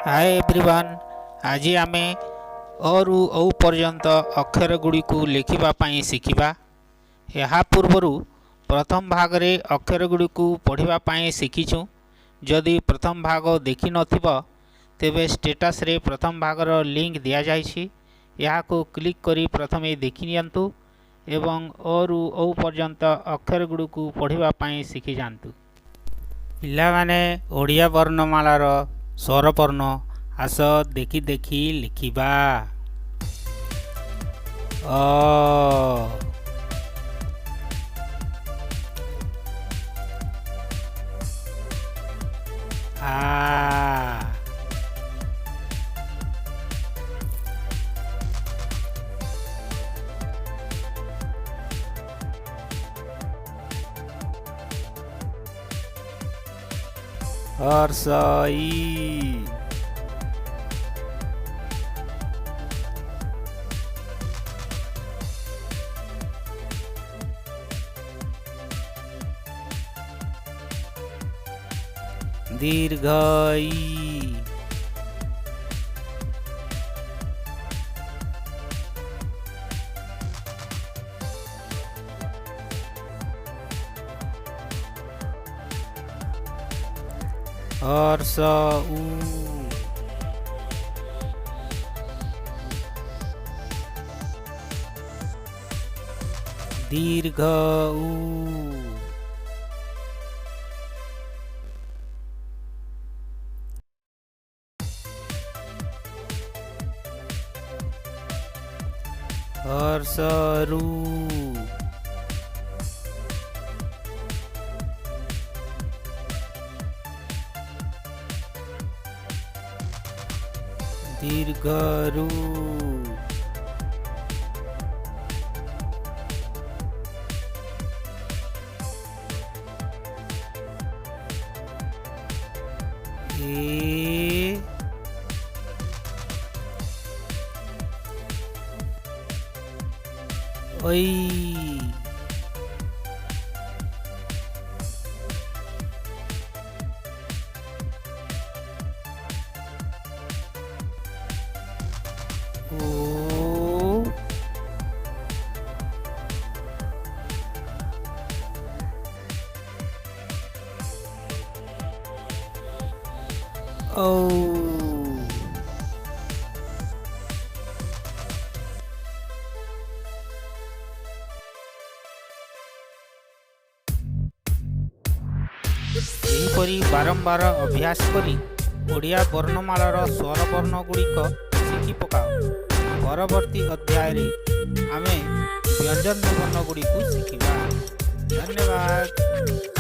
Hi everyone. आज आम अरु औ पर्यंत अक्षर गुड़ी को लिखा शिखा। या पूर्वर प्रथम भाग रे अक्षर गुड़ी को पढ़ाई शिखीचु। जदि प्रथम भाग देखि नथिबो तेबे स्टेटस रे प्रथम भागर लिंक दिया जाइछि। या को क्लिक करी प्रथमे देखि नियंतु एवं अरु औ पर्यंत अक्षर गुड़ी को पढ़ाई शिखी जांतु। पिला माने ओडिया वर्णमालार स्वरपर्ण आस देखि देखि लिखिबा। अ आ हर्षई दीर्घई हर्षऊ दीर्घऊ हर्षरू दीर्घरू ए ओई ओ औ एहिपरि बारंबार अभ्यास करी ओडिया वर्णमालार स्वरवर्ण गुड़िक शिखि पकाओ। परवर्ती अध्याय रे आमे व्यंजन वर्ण गुड़ी को शिखिबा। धन्यवाद।